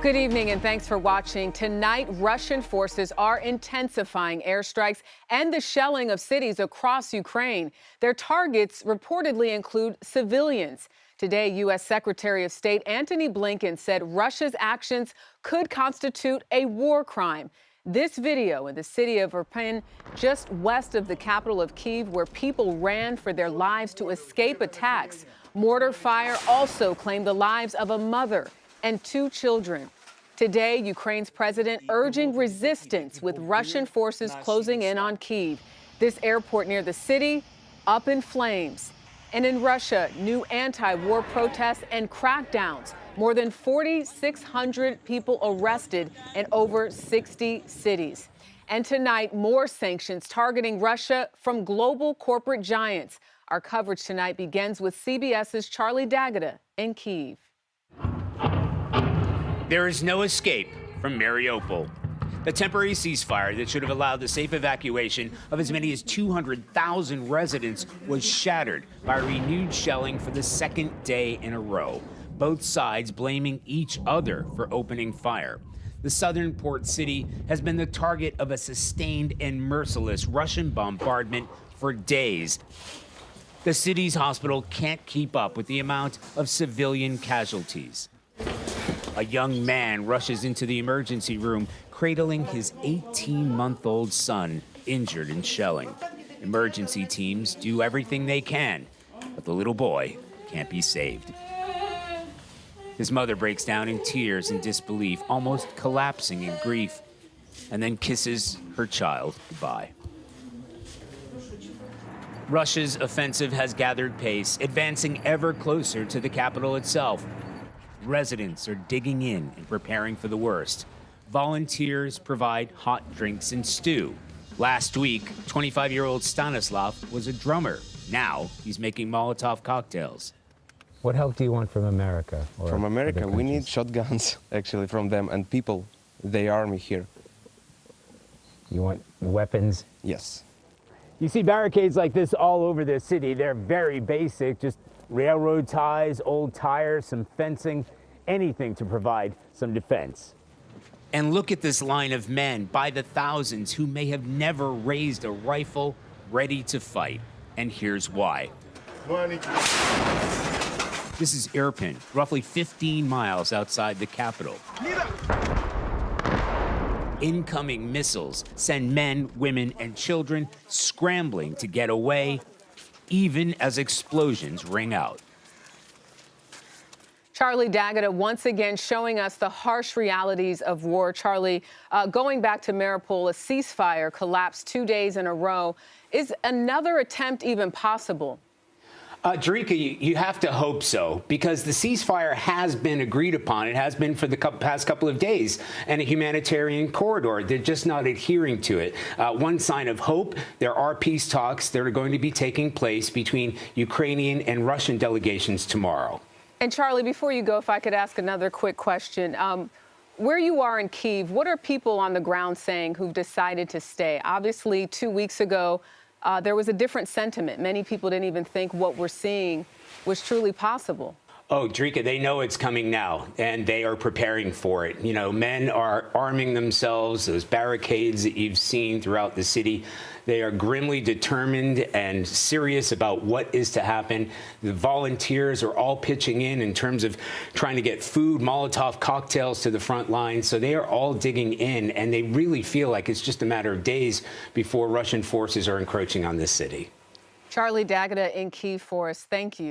Good evening and thanks for watching. Tonight, Russian forces are intensifying airstrikes and the shelling of cities across Ukraine. Their targets reportedly include civilians. Today, U.S. Secretary of State Antony Blinken said Russia's actions could constitute a war crime. This video in the city of Irpin, just west of the capital of Kyiv, where people ran for their lives to escape attacks. Mortar fire also claimed the lives of a mother and 2 children. Today, Ukraine's president urging resistance with Russian forces closing in on Kyiv. This airport near the city up in flames. And in Russia, new anti-war protests and crackdowns. More than 4,600 people arrested in over 60 cities. And tonight, more sanctions targeting Russia from global corporate giants. Our coverage tonight begins with CBS's Charlie D'Agata in Kyiv. There is no escape from Mariupol. The temporary ceasefire that should have allowed the safe evacuation of as many as 200,000 residents was shattered by renewed shelling for the second day in a row, both sides blaming each other for opening fire. The southern port city has been the target of a sustained and merciless Russian bombardment for days. The city's hospital can't keep up with the amount of civilian casualties. A young man rushes into the emergency room, cradling his 18-month-old son, injured in shelling. Emergency teams do everything they can, but the little boy can't be saved. His mother breaks down in tears and disbelief, almost collapsing in grief, and then kisses her child goodbye. Russia's offensive has gathered pace, advancing ever closer to the capital itself. Residents are digging in and preparing for the worst. Volunteers provide hot drinks and stew. Last week, 25-year-old Stanislav was a drummer. Now he's making Molotov cocktails. What help do you want from America? From America, we need shotguns, actually, from them, and people, the army here. You want weapons? Yes. You see barricades like this all over the city. They're very basic, just railroad ties, old tires, some fencing, anything to provide some defense. And look at this line of men by the thousands who may have never raised a rifle, ready to fight. And here's why. This is Irpin, roughly 15 miles outside the capital. Incoming missiles send men, women, and children scrambling to get away, even as explosions ring out. Charlie D'Agata once again showing us the harsh realities of war. Charlie, going back to Mariupol, a ceasefire collapsed 2 days in a row. Is another attempt even possible? Jerika, you have to hope so, because the ceasefire has been agreed upon. It has been for the past couple of days, and a humanitarian corridor. They're just not adhering to it. One sign of hope, there are peace talks that are going to be taking place between Ukrainian and Russian delegations tomorrow. And Charlie, before you go, if I could ask another quick question. Where you are in Kyiv, what are people on the ground saying who've decided to stay? Obviously, 2 weeks ago, there was a different sentiment. Many people didn't even think what we're seeing was truly possible. Oh, Drika, they know it's coming now, and they are preparing for it. You know, men are arming themselves, those barricades that you've seen throughout the city. They are grimly determined and serious about what is to happen. The volunteers are all pitching in terms of trying to get food, Molotov cocktails to the front line. So they are all digging in, and they really feel like it's just a matter of days before Russian forces are encroaching on this city. Charlie D'Agata in Kyiv for us. Thank you.